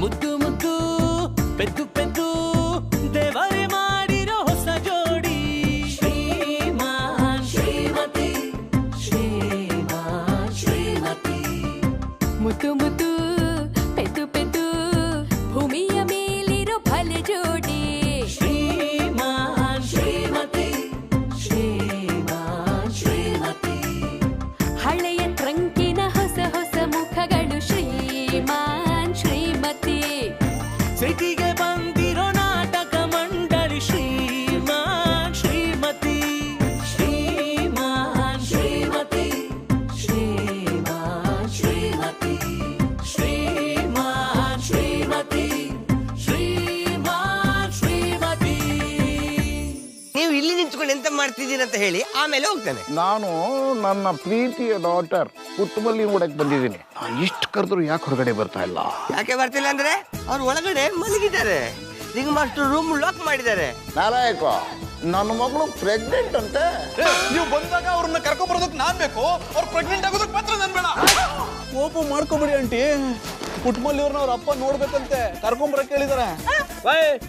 ಮುದ್ದು ಮುದ್ದು ಪೆದ್ದು ಪೆದ್ದು ದೇವರೇ ಮಾಡಿರೋ ಹೊಸ ಜೋಡಿ ಶ್ರೀಮಾನ್ ಶ್ರೀಮತಿ ಶ್ರೀಮಾನ್ ಶ್ರೀಮತಿ ಮುದ್ದು ಮುದ್ದು ಪೆದ್ದು ಪೆದ್ದು ಭೂಮಿಯ ಮೇಲಿರೋ ಭಲೆ ಜೋಡಿ ಶ್ರೀಮಾನ್ ಶ್ರೀಮತಿ ಶ್ರೀಮಾನ್ ಶ್ರೀಮತಿ ಹಳೆಯ ಟ್ರಂಕಿನ ಹೊಸ ಹೊಸ ಮುಖಗಳು ಶ್ರೀಮಾನ್ ಶ್ರೀಮತಿ ಸಿಟಿಗೆ ಬಂದಿರೋ ನಾಟಕ ಮಂಡಳಿ ಶ್ರೀಮಾನ್ ಶ್ರೀಮತಿ ಶ್ರೀಮಾನ್ ಶ್ರೀಮತಿ ಶ್ರೀಮಾನ್ ಶ್ರೀಮತಿ ಶ್ರೀಮಾನ್ ಶ್ರೀಮತಿ ಶ್ರೀಮಾನ್ ಶ್ರೀಮತಿ. ನೀವು ಇಲ್ಲಿ ನಿಂತ್ಕೊಂಡು ಎಂತ ಮಾಡ್ತಿದ್ದೀರಿ ಅಂತ ಹೇಳಿ ಆಮೇಲೆ ಹೋಗ್ತಾನೆ. ನಾನು ನನ್ನ ಪ್ರೀತಿಯ ಡಾಟರ್ ಪುಟ್ಟಮಲ್ಲಿ ನೋಡಕ್ ಬಂದಿದ್ದೀನಿ. ಇಷ್ಟು ಕರೆದ್ರು ಯಾಕೆ ಹೊರಗಡೆ ಬರ್ತಾ ಇಲ್ಲ? ಯಾಕೆ ಬರ್ತಿಲ್ಲ ಅಂದ್ರೆ ಅವ್ರು ಒಳಗಡೆ ಮಲಗಿದ್ದಾರೆ. ಈಗ ಮಾಸ್ಟರ್ ರೂಮ್ ಲಾಕ್ ಮಾಡಿದ್ದಾರೆ. ನಾರಾಯಕ, ನನ್ನ ಮಗಳು ಪ್ರೆಗ್ನೆಂಟ್ ಅಂತೆ. ನೀವು ಬಂದಾಗ ಅವ್ರನ್ನ ಕರ್ಕೊಂಡ್ ಬರೋದಕ್ಕೆ ನಾನ್ ಬೇಕು, ಅವ್ರು ಪ್ರೆಗ್ನೆಂಟ್ ಆಗೋದಕ್ಕೆ ಮಾತ್ರ ನನ್ ಬೇಡ. ಕೋಪ ಮಾಡ್ಕೊಬಿಡಿ ಆಂಟಿ. ಪುಟ್ಮಲ್ಲಿ ಅವ್ರನ್ನ ಅವ್ರ ಅಪ್ಪ ನೋಡ್ಬೇಕಂತೆ, ಕರ್ಕೊಂಬರಕ್ಕೆ ಹೇಳಿದಾರೆ.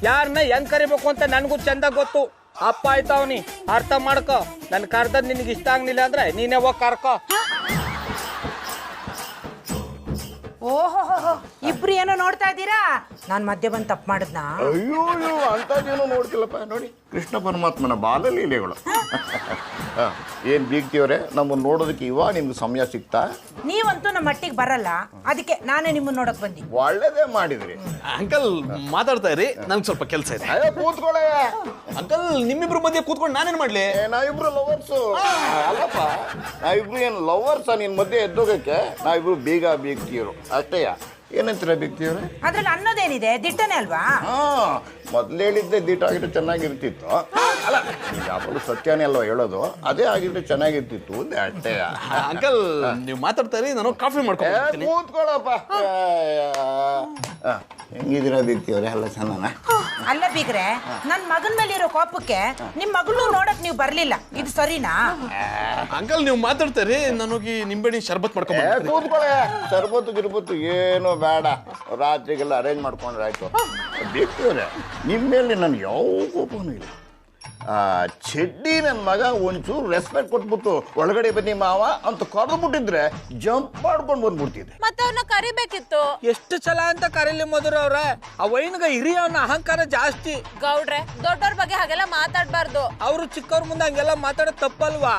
ಯಾರನ್ನ ಹೆಂಗ್ ಕರಿಬೇಕು ಅಂತ ನನಗೂ ಚಂದ ಗೊತ್ತು. ಅಪ್ಪ ಆಯ್ತಾವ್ನಿ, ಅರ್ಥ ಮಾಡ್ಕೊ. ನನ್ ಕರ್ದದ್ ನಿನಗೆ ಇಷ್ಟ ಆಗ್ಲಿಲ್ಲ ಅಂದ್ರೆ ನೀನೇ ಹೋಗಿ ಕರ್ಕೊ. ಓಹೋ, ಇಬ್ರು ಏನೋ ನೋಡ್ತಾ ಇದ್ದೀರಾ? ನಾನ್ ಮಧ್ಯೆ ಬಂದು ತಪ್ಪು ಮಾಡಿದ್ನಾ? ಅಯ್ಯೋ ಅಂತದೇನೋ ನೋಡ್ತಿಲ್ಲಪ್ಪ. ನೋಡಿ, ಕೃಷ್ಣ ಪರಮಾತ್ಮನ ಬಾಲಲೀಲೆಗಳು. ಏನ್ ಬೀಗ್ತಿಯವ್ರೆ, ನಮ್ಮನ್ನ ನೋಡೋದಕ್ಕೆ ಇವಾಗ ನಿಮ್ಗೆ ಸಮಯ ಸಿಗ್ತಾ? ನೀವಂತೂ ನಮ್ಮ ಮಟ್ಟಿಗೆ ಬರಲ್ಲ, ಅದಕ್ಕೆ ನಾನೇ ನಿಮ್ಮನ್ನ ನೋಡಕ್ ಬಂದಿ. ಒಳ್ಳೇದೇ ಮಾಡಿದ್ರಿ. ಅಂಕಲ್ ಮಾತಾಡ್ತಾ ಇರಿ, ನನ್ಗೆ ಸ್ವಲ್ಪ ಕೆಲಸ ಇದೆ. ಅಯ್ಯೋ ಕೂತ್ಕೊಳ್ಳೆ. ಅಂಕಲ್ ನಿಮ್ಮಿಬ್ರು ಮಧ್ಯೆ ಕೂತ್ಕೊಂಡು ನಾನೇನ್ ಮಾಡ್ಲಿ? ನಾವಿಬ್ರು ಲವರ್ಸು. ಅಲ್ಲಪ್ಪ, ನಾವಿಬ್ರು ಏನು ಲವರ್ಸ? ನಿನ್ ಮಧ್ಯೆ ಎದ್ದೋಗಕ್ಕೆ ನಾವಿಬ್ರು ಬೀಗ್ತಿಯರು ಅಷ್ಟೇಯ. ಏನಂತೀರ ಬೀಗ್ತಿಯವ್ರೆ? ಅದ್ರಲ್ಲಿ ಅನ್ನೋದೇನಿದೆ, ದಿಟ್ಟನೆ ಅಲ್ವಾ? ಮೊದ್ಲು ಹೇಳಿದ್ದೆ ದಿಟ್ಟಾಗಿಟ್ಟು ಚೆನ್ನಾಗಿರ್ತಿತ್ತು. ಅಲ್ಲ, ಯಾವಾಗಲೂ ಸತ್ಯನೇ ಅಲ್ವಾ ಹೇಳೋದು? ಅದೇ ಆಗಿಟ್ಟು ಚೆನ್ನಾಗಿರ್ತಿತ್ತು ಅಂದೆ ಅಷ್ಟೇ. ಅಂಕಲ್ ನೀವು ಮಾತಾಡ್ತಾ ಇರಿ, ನಾನು ಕಾಫಿ ಮಾಡ್ಕೊಂಡು ಕೂತ್ಕೊಳ್ಳಪ್ಪ. ಹೆಂಗಿದ್ದೀರಾ ಬೀಗ್ತಿಯವ್ರೆ? ಎಲ್ಲ ಚೆನ್ನಾನ? ಅಲ್ಲ ಬೀಗ್ರೆ, ನನ್ ಮಗನ್ ಮೇಲೆ ಇರೋ ಕೋಪಕ್ಕೆ ನಿಮ್ ಮಗಳು ನೋಡಕ್ ನೀವು ಬರ್ಲಿಲ್ಲ, ಇದು ಸರಿನಾ? ಅಂಕಲ್ ನೀವು ಮಾತಾಡ್ತಾ ಇರಿ, ನನಗೆ ನಿಂಬೆಹಣ್ಣಿನ ಶರ್ಬತ್ ಮಾಡ್ಕೊಂಡು ಕೂತ್ಕೊಳ್ಳೆ. ಸರ್ಬತ್ತು ಗಿರ್ಬತ್ತು ಏನು ಬೇಡ, ರಾತ್ರಿಗೆಲ್ಲ ಅರೇಂಜ್ ಮಾಡ್ಕೊಂಡ್ರೆ ಆಯ್ತು. ಬೀಗ್ತಿಯವ್ರೆ, ನಿಮ್ಮ ಮೇಲೆ ನಾನು ಯಾವ ಕೋಪನೂ ಇಲ್ಲ. ಚೆಡ್ಡಿ ನನ್ನ ಮಗ ಒಂಚೂರು ರೆಸ್ಪೆಕ್ಟ್ ಕೊಟ್ಬಿಟ್ಟು ಒಳಗಡೆ ಬನ್ನಿ ಮಾವ ಅಂತ ಕರೆದ್ಬಿಟ್ಟಿದ್ರೆ ಜಂಪ್ ಮಾಡ್ಕೊಂಡು ಬಂದ್ಬಿಡ್ತಿದ್ದೆ. ಮತ್ತೆ ಅವ್ರನ್ನ ಕರಿಬೇಕಿತ್ತು. ಎಷ್ಟು ಸಲ ಅಂತ ಕರೀಲಿ ಮಧುರ ಅವ್ರೆ? ಆ ವೈನ್ಗ ಹಿರಿಯವನ ಅಹಂಕಾರ ಜಾಸ್ತಿ. ಗೌಡ್ರೆ, ದೊಡ್ಡವ್ರ ಬಗ್ಗೆ ಹಾಗೆಲ್ಲ ಮಾತಾಡ್ಬಾರ್ದು. ಅವರು ಚಿಕ್ಕವ್ರ ಮುಂದೆ ಹಂಗೆಲ್ಲ ಮಾತಾಡೋದು ತಪ್ಪಲ್ವಾ?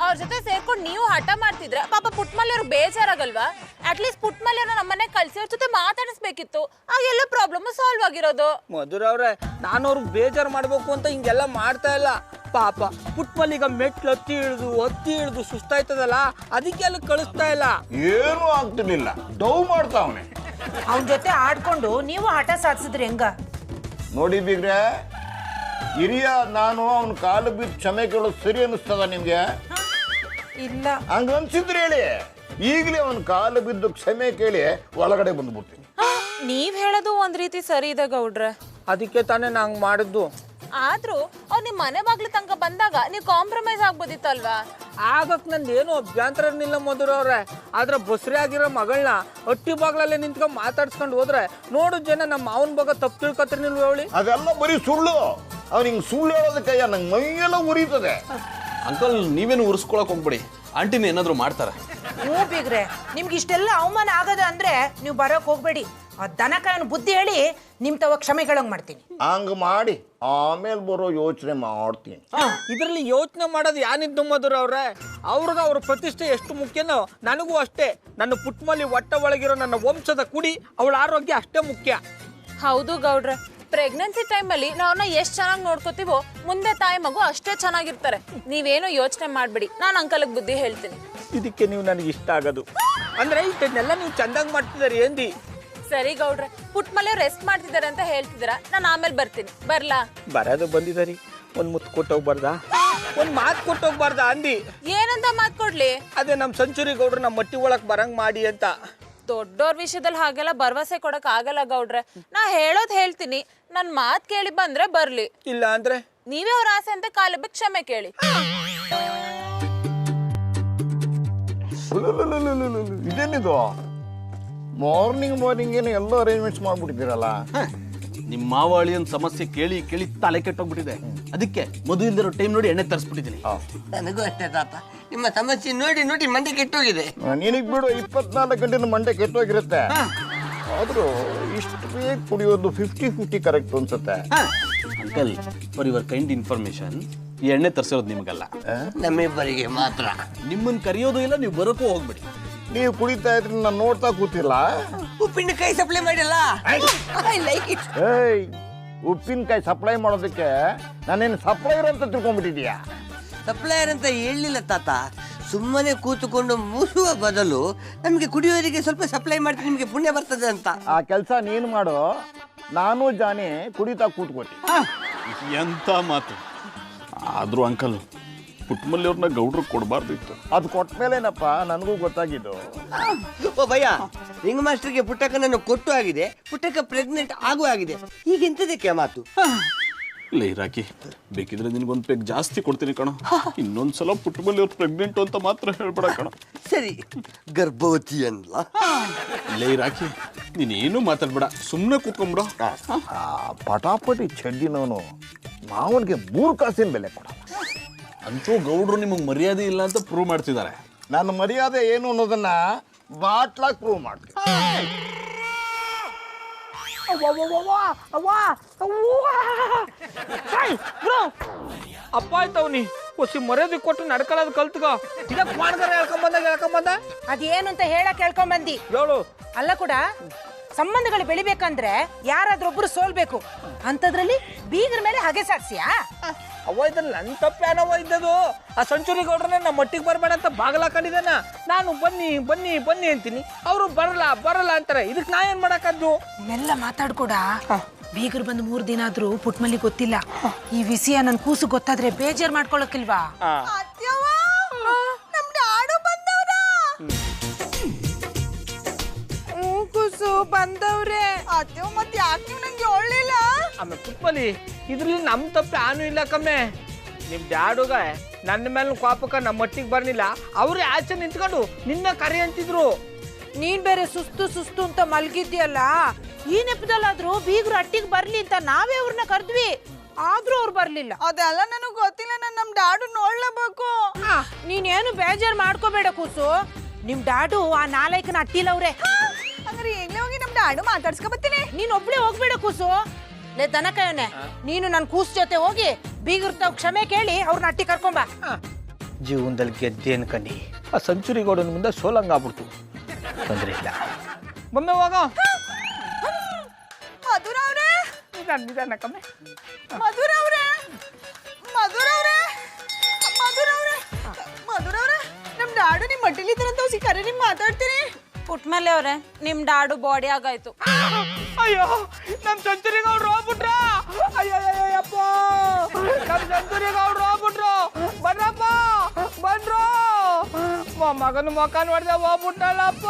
ಅವ್ರ ಜೊತೆ ಸೇರ್ಕೊಂಡು ನೀವು ಹಠ ಮಾಡ್ತಿದ್ರೆ ಪಾಪ ಪುಟ್ಮಲ್ಲಿ ಅವ್ರು ಬೇಜಾರಾಗಲ್ವಾ? ಅಟ್ಲೀಸ್ಟ್ ಪುಟ್ಮಲ್ಲಿ ಅವ್ರನ್ನ ನಮ್ಮನೆ ಕಳ್ಸಿ ಅವ್ರ ಜೊತೆ ಮಾತಾಡಿಸ್ಬೇಕಿತ್ತು. ಆಗ ಎಲ್ಲ ಪ್ರಾಬ್ಲಮ್ ಸಾಲ್ವ್ ಆಗಿರೋದು. ಮಧುರ ಅವ್ರೆ, ನಾನು ಅವ್ರಿಗೆ ಬೇಜಾರು ಮಾಡ್ಬೇಕು ಅಂತ ಹಿಂಗೆಲ್ಲ ಮಾಡ್ತಾ ಇಲ್ಲ. ಪಾಪ ಪುಟ್ಮಲ್ಲಿಗ ಮೆಟ್ಲು ಹತ್ತಿ ಇಳಿದು ಸುಸ್ತಾಯ್ತದಲ್ಲ, ಅದಕ್ಕೆ ಅಲ್ಲಿ ಕಳಿಸ್ತಾ ಇಲ್ಲ. ಏನೂ ಆಗ್ತಿರ್ಲಿಲ್ಲ, ಡೌ ಮಾಡ್ತಾವನೆ. ಅವನ ಜೊತೆ ಆಡ್ಕೊಂಡು ನೀವು ಹಠ ಸಾಧಿಸಿದ್ರಿ ಹೆಂಗ? ನೋಡಿ ಬೀಗ್ರೆ, ಹಿರಿಯ ನಾನು ಅವನ ಕಾಲು ಬಿದ್ದು ಕ್ಷಮೆ ಕೇಳೋದು ಸರಿ ಅನ್ನಿಸ್ತದ ನಿಮ್ಗೆ? ಇಲ್ಲ. ಹಂಗ ಅನ್ಸಿದ್ರೆ ಹೇಳಿ, ಈಗಲೇ ಅವನ ಕಾಲು ಬಿದ್ದು ಕ್ಷಮೆ ಕೇಳಿ ಒಳಗಡೆ ಬಂದ್ಬಿಡ್ತೀನಿ. ನೀವ್ ಹೇಳೋದು ಒಂದ್ ರೀತಿ ಸರಿ ಇದೆ ಗೌಡ್ರೆ. ಅದಕ್ಕೆ ತಾನೇ ನಾ ಹಂಗ್ ಮಾಡಿದ್ದು. ಆದ್ರೂ ಅವ್ರು ನಿಮ್ ಮನೆ ಬಾಗ್ಲು ತನಕ ಬಂದಾಗ ನೀವು ಕಾಂಪ್ರಮೈಸ್ ಆಗ್ಬೋದಿತ್ತಲ್ವಾ? ಆಗಕ್ ನಂದು ಏನು ಅಭ್ಯಂತರನಿಲ್ಲ ಮಧುರ ಅವ್ರೆ. ಆದ್ರೆ ಬಸ್ರಿ ಆಗಿರೋ ಮಗಳನ್ನ ಹಟ್ಟಿ ಬಾಗ್ಲಲ್ಲೇ ನಿಂತ್ಕೊಂಡು ಮಾತಾಡ್ಸ್ಕೊಂಡು ಹೋದ್ರೆ ನೋಡು ಜನ ನಮ್ಮ ಮಾವನ ಬಗ್ಗೆ ತಪ್ಪು ತಿಳ್ಕೊತಾರೆ ನಿಲ್ವ ಹೇಳಿ? ಅದೆಲ್ಲ ಬರೀ ಸುಳ್ಳು. ಅವ್ನು ಹಿಂಗೆ ಸುಳ್ಳು ಹೇಳೋದಕ್ಕಯ್ಯ ನಂಗೆ ಮೈಯೆಲ್ಲ ಉರಿತದೆ. ಅಂಕಲ್ ನೀವೇನು ಉರ್ಸ್ಕೊಳಕ್ ಹೋಗ್ಬೇಡಿ, ಆಂಟಿನ ಏನಾದ್ರು ಮಾಡ್ತಾರೆ. ಹ್ಞೂ ಬೀಗ್ರೆ, ನಿಮ್ಗೆ ಇಷ್ಟೆಲ್ಲ ಅವಮಾನ ಆಗದ ಅಂದ್ರೆ ನೀವು ಬರೋಕ್ ಹೋಗ್ಬೇಡಿ. ದನಕಾಯನ ಬುದ್ಧಿ ಹೇಳಿ ನಿಮ್ ತವ ಕ್ಷಮೆ ಕೇಳಂಗ್ ಮಾಡ್ತೀನಿ. ಹಂಗ ಮಾಡಿ ಆಮೇಲೆ ಬರೋ ಯೋಚನೆ ಮಾಡ್ತೀನಿ. ಇದರಲ್ಲಿ ಯೋಚನೆ ಮಾಡೋದು ಯಾನಿದ್ದು ಮಧುರ ಅವ್ರೆ? ಅವ್ರಿಗೆ ಅವ್ರ ಪ್ರತಿಷ್ಠೆ ಎಷ್ಟು ಮುಖ್ಯನೋ ನನಗೂ ಅಷ್ಟೇ. ನನ್ನ ಪುಟ್ಮಲ್ಲಿ ಒಟ್ಟ ಒಳಗಿರೋ ನನ್ನ ವಂಶದ ಕುಡಿ, ಅವಳ ಆರೋಗ್ಯ ಅಷ್ಟೇ ಮುಖ್ಯ. ಹೌದು ಗೌಡ್ರೆ, ಪ್ರೆಗ್ನೆನ್ಸಿ ಟೈಮಲ್ಲಿ ನಾವ್ನ ಎಷ್ಟು ಚೆನ್ನಾಗಿ ನೋಡ್ಕೋತೀವೋ ಮುಂದೆ ತಾಯಿ ಮಗು ಅಷ್ಟೇ ಚೆನ್ನಾಗಿರ್ತಾರೆ. ನೀವೇನು ಯೋಚನೆ ಮಾಡ್ಬಿಡಿ, ನಾನು ಅಂಕಲ್ಗೆ ಬುದ್ಧಿ ಹೇಳ್ತೀನಿ. ಇದಕ್ಕೆ ನೀವು ನನಗೆ ಇಷ್ಟ ಆಗೋದು ಅಂದ್ರೆ ಇದನ್ನೆಲ್ಲ ನೀವು ಚಂದಾಗಿ ಮಾಡ್ತಿದ್ದೀರಿ ಏನ್ದಿ? ಸರಿ ಗೌಡ್ರೆ, ಪುಟ್ಮಲ್ಲಿ ರೆಸ್ಟ್ ಮಾಡ್ತಿದ್ದಾರೆ ಅಂತ ಹೇಳ್ತಿದ್ದೀರಾ, ನಾನು ಆಮೇಲೆ ಬರ್ತೀನಿ. ಬರ್ಲಾ? ಬರೋದು ಬಂದಿದ್ದಾರಿ, ಒಂದ್ ಮುತ್ತು ಕೊಟ್ಟೋಗ್ಬಾರ್ದಾ? ಒಂದ್ ಮಾತು ಕೊಟ್ಟೋಗ್ಬಾರ್ದಾ ಅಂದಿ? ಏನಂತ ಮಾತು ಕೊಡ್ಲಿ? ಅದೇ ನಮ್ ಸೆಂಚುರಿ ಗೌಡ್ರು ನಮ್ಮ ಮಟ್ಟಿ ಒಳಗ್ ಬರಂಗ್ ಮಾಡಿ ಅಂತ. ದೊಡ್ಡೋರ್ ವಿಷಯದಲ್ಲಿ ಹಾಗೆಲ್ಲ ಭರವಸೆ ಕೊಡಕ್ ಆಗಲ್ಲ ಗೌಡ್ರೆ. ನಾ ಹೇಳೋದ್ ಹೇಳ್ತೀನಿ, ನನ್ ಮಾತ್ ಕೇಳಿ ಬಂದ್ರೆ ಬರ್ಲಿ, ಇಲ್ಲ ಅಂದ್ರೆ ನೀವೇ ಅವ್ರ ಆಸೆ ಅಂತ ಕಾಲಕ್ಕೆ ಕ್ಷಮೆ ಕೇಳಿ. ಇದೇನಿದು? ಮಾರ್ನಿಂಗ್ ಏನು ಎಲ್ಲ ಅರೇಂಜ್ಮೆಂಟ್ಸ್ ಮಾಡ್ಬಿಟ್ಟಿದ್ದೀರಲ್ಲ. ನಿಮ್ಮ ಮಾವಳಿಯನ್ ಸಮಸ್ಯೆ ಕೇಳಿ ಕೇಳಿ ತಲೆ ಕೆಟ್ಟೋಗ್ಬಿಟ್ಟಿದೆ. ಅದಕ್ಕೆ ಮದುವೆ ಇಲ್ದಿರೋ ಟೈಮ್ ನೋಡಿ ಎಣ್ಣೆ ತರಿಸ್ಬಿಟ್ಟಿದ್ದೀನಿ. ನನಗೂ ಅಷ್ಟೇ ತಾತ, ನಿಮ್ಮ ಸಮಸ್ಯೆ ನೋಡಿ ನೋಡಿ ಮಂಡೆ ಕೆಟ್ಟೋಗಿದೆ. ನಿನಗೆ ಬಿಡು 24 ಗಂಟೆ ಮಂಡೆ ಕೆಟ್ಟೋಗಿರುತ್ತೆ. ಆದರೂ ಇಷ್ಟು ಬೇಗ ಕುಡಿಯೋದು 50-50 ಕರೆಕ್ಟ್ ಅನ್ಸುತ್ತೆ. Uncle, for your kind information, ಈ ಎಣ್ಣೆ ತರಿಸಿರೋದು ನಿಮಗಲ್ಲ, ನಮ್ಮಿಬ್ಬರಿಗೆ ಮಾತ್ರ. ನಿಮ್ಮನ್ನು ಕರೆಯೋದು ಇಲ್ಲ, ನೀವು ಬರೋಕ್ಕೂ ಹೋಗ್ಬೇಡಿ. ನೀವು ಕುಡಿತಾ ಇದ್ರೆ ನಾನು ನೋಡ್ತಾ ಕೂತಿಲ್ಲ. ಉಪ್ಪಿನಕಾಯಿ ಸಪ್ಲೈ ಮಾಡಿಲ್ಲ. I like it. ಏಯ್, ಉಪ್ಪಿನಕಾಯಿ ಸಪ್ಲೈ ಮಾಡೋದಕ್ಕೆ ನಾನೇನು ಸಪ್ಲೈಯರ್ ಅಂತ ತಿಳ್ಕೊಂಡ್ಬಿಟ್ಟಿದ್ಯಾ? ಸಪ್ಲೈಯರ್ ಅಂತ ಹೇಳಲಿಲ್ಲ ತಾತ. ಸುಮ್ಮನೆ ಕೂತುಕೊಂಡು ಮೂಸುವ ಬದಲು ನಮಗೆ ಕುಡಿಯೋರಿಗೆ ಸ್ವಲ್ಪ ಸಪ್ಲೈ ಮಾಡ್ತೀನಿ, ನಿಮಗೆ ಪುಣ್ಯ ಬರ್ತದೆ ಅಂತ. ಆ ಕೆಲಸ ನೀನು ಮಾಡು, ನಾನು ಜಾನಿ ಕುಡಿತಾ ಕೂತ್ಕೋತಿ. ಎಂತ ಮಾತು. ಆದ್ರೂ ಅಂಕಲ್, ಪುಟ್ಟಮಲ್ಲಿ ಅವ್ರನ್ನ ಗೌಡ್ರು ಕೊಡಬಾರ್ದಿತ್ತು. ಅದು ಕೊಟ್ಟ ಮೇಲೇನಪ್ಪ ನನಗೂ ಗೊತ್ತಾಗಿದ್ದು. ಓ ಭಯ್ಯ, ರಿಂಗ್ ಮಾಸ್ಟರ್ಗೆ ಪುಟ್ಟಕ್ಕನನ್ನು ಕೊಟ್ಟು ಆಗಿದೆ, ಪುಟ್ಟಕ್ಕ ಪ್ರೆಗ್ನೆಂಟ್ ಆಗೂ ಆಗಿದೆ. ಈಗ ಎಂತದಕ್ಕೆ ಮಾತು? ಇಲ್ಲ ಇರಾಕಿ, ಬೇಕಿದ್ರೆ ನಿನ್ಗೊಂದು ಪೆಗ್ ಜಾಸ್ತಿ ಕೊಡ್ತೀನಿ ಕಣ. ಇನ್ನೊಂದ್ಸಲ ಪುಟ್ಟಮಲ್ಲಿ ಅವ್ರು ಪ್ರೆಗ್ನೆಂಟ್ ಅಂತ ಮಾತ್ರ ಹೇಳ್ಬೇಡ ಕಣ. ಸರಿ, ಗರ್ಭವತಿ ಅನ್ಲ. ಇಲ್ಲ ಇರಾಕಿ, ನೀನೇನು ಮಾತಾಡ್ಬೇಡ, ಸುಮ್ಮನೆ ಕೂತ್ಕೊಂಬಿಡ. ಪಟಾಪಟಿ ಚಡ್ಡಿನವನು ಮಾವನಿಗೆ 3 ಕಾಸಿನ ಬೆಲೆ ಕೊಡಲ್ಲ. ಅಂತೂ ಗೌಡ್ರು ನಿಮಗೆ ಮರ್ಯಾದೆ ಇಲ್ಲ ಅಂತ ಪ್ರೂವ್ ಮಾಡ್ತಿದ್ದಾರೆ. ನನ್ನ ಮರ್ಯಾದೆ ಏನು ಅನ್ನೋದನ್ನ ಬಾಟ್ಲಾಗಿ ಪ್ರೂವ್ ಮಾಡ್ತೀನಿ. ಅಪ್ಪ ಆಯ್ತವ್ನಿ ಹೊಸಿ ಮರ್ಯಾದೆ ಕೊಟ್ಟು ನಡ್ಕೊಳ್ಳೋದು ಕಲ್ತ್ಕ. ಇದಕ್ಕೆ ಮಾಡ್ದಾರ ಹೇಳ್ಕೊಂಬಂದ ಅದೇನು ಅಂತ ಹೇಳಕ್ ಕೇಳ್ಕೊಂಬಂದಿ ಹೇಳು. ಅಲ್ಲ ಕೂಡ ಸಂಬಂಧಗಳು ಬೆಳಿಬೇಕಂದ್ರೆ ಯಾರಾದ್ರೊಬ್ರು ಸೋಲ್ಬೇಕು. ಅಂತದ್ರಲ್ಲಿ ಬೀಗರ ಮೇಲೆ ಹಾಗೆ ಸಾಕ್ಸಿಯಾ? ಅವ್ವ ಇದ್ರಲ್ಲಿ ನನ್ನ ತಪ್ಪೇನವ ಇದ್ದದು. ಆ ಸೆಂಚುರಿ ಗೌಡ್ರನ್ನ ನಮ್ಮ ಮಟ್ಟಿಗೆ ಬರಬೇಡ ಅಂತ ಬಾಗಲಾಕೊಂಡಿದ್ದಾನ. ನಾನು ಬನ್ನಿ ಬನ್ನಿ ಬನ್ನಿ ಅಂತೀನಿ, ಅವರು ಬರಲ್ಲ ಅಂತಾರೆ. ಇದಕ್ಕೆ ನಾ ಏನ್ ಮಾಡಕ್ಕದ್ದು? ಮೆಲ್ಲ ಮಾತಾಡ್ಕೊಡ. ಬೀಗರು ಬಂದು 3 ದಿನ ಆದ್ರೂ ಪುಟ್ಮಲ್ಲಿ ಗೊತ್ತಿಲ್ಲ. ಈ ವಿಷಯ ನನ್ ಕೂಸು ಗೊತ್ತಾದ್ರೆ ಬೇಜಾರ್ ಮಾಡ್ಕೊಳಕ್ಕಿಲ್ವಾ? ಕೂಸು ಬಂದವ್ರೆ. ಅಯ್ಯೋ, ಮತ್ತೆ ಯಾಕೆ ನೀವು ನಂಗೆ ಒಳ್ಳಿಲ್ಲ? ಆಮೇಲೆ ಪುಟ್ಮಲಿ ಇದ್ರಲ್ಲಿ ನಮ್ ತಪ್ಪು ಆನು ಇಲ್ಲ ಕಮ್ಮೆ. ನಿಮ್ ಡ್ಯಾಡುಗ ನನ್ನ ಮೇಲೆ ಕೋಪಕ್ಕ ನಮ್ಮ ಮಟ್ಟಿಗೆ ಬರ್ಲಿಲ್ಲ, ಅವ್ರೇ ಆಚೆ ನಿಂತ್ಕೊಂಡು ನಿನ್ನ ಕರಿ ಅಂತಿದ್ರು. ನೀನ್ ಬೇರೆ ಸುಸ್ತು ಅಂತ ಮಲ್ಗಿದ್ಯಲ್ಲ. ಈ ನೆಪದಲ್ಲಾದ್ರೂ ಬೀಗರು ಅಟ್ಟಿಗೆ ಬರ್ಲಿ ಅಂತ ನಾವೇ ಅವ್ರನ್ನ ಕರ್ದ್ವಿ, ಆದ್ರೂ ಅವ್ರು ಬರ್ಲಿಲ್ಲ. ಅದೆಲ್ಲ ನನಗೆ ಗೊತ್ತಿಲ್ಲ, ನಾನು ನಮ್ ಡ್ಯಾಡು ನೋಡ್ಲೇಬೇಕು. ನೀನೇನು ಬೇಜಾರ್ ಮಾಡ್ಕೋಬೇಡ ಕೂಸು. ನಿಮ್ ಡ್ಯಾಡು ಆ 4ನ ಅಟ್ಟಿಲವ್ರೆ. ಹಂಗಾರೆ ಈಗಲೇ ಹೋಗಿ ನಮ್ ಡ್ಯಾಡು ಮಾತಾಡ್ಸ್ಕೊ ಬರ್ತೀನಿ. ನೀನ್ ಒಬ್ಳೆ ಹೋಗ್ಬೇಡ ಕೂಸು. ಲೇ ದನಕಾಯವನೆ, ನೀನು ನನ್ ಕೂಸು ಜೊತೆ ಹೋಗಿ ಬೀಗರ್ತಾವ್ ಕ್ಷಮೆ ಕೇಳಿ ಅವ್ರನ್ನ ಅಟ್ಟಿ ಕರ್ಕೊಂಬ. ಜೀವನದಲ್ಲಿ ಗೆದ್ದೇನು ಕಣಿ, ಆ ಸೆಂಚುರಿ ಗೌಡನ ಮುಂದೆ ಸೋಲಂಗಾಗ್ಬಿಡ್ತು. ತೊಂದ್ರೆ ಇಲ್ಲ, ಬೊಮ್ಮೆ ಹೋಗ. ಮಧುರವ್ರೆ, ನಿಧಾನ ಕಮ್ಮೆ. ಮಧುರವ್ರೆ, ನಮ್ ಡ್ಯಾಡು ನಿಮ್ ಮಟ್ಟಿಲಿದ್ದಾರಂತ ಹೋಗಿ ಕರೆ ಮಾತಾಡ್ತೀನಿ. ಪುಟ್ಮಲ್ಲಿ ಅವ್ರೆ, ನಿಮ್ ಡ್ಯಾಡು ಬಾಡಿ ಆಗಾಯ್ತು. ಅಯ್ಯೋ, ನಮ್ ಸೆಂಚುರಿ ಗೌಡ್ರು ಹೋಗ್ಬಿಟ್ರ. ಅಯ್ಯಪ್ಪ, ನಮ್ ಸೆಂಚುರಿ ಗೌಡ್ರು ಹೋಗ್ಬಿಟ್ರು. ಬರ್ರಪ್ಪ, ಬಂದ್ರು. ಮಗನ ಮುಖ ನೋಡ್ದೆ ಹೋಗ್ಬಿಟ್ಟಲ್ಲಪ್ಪ.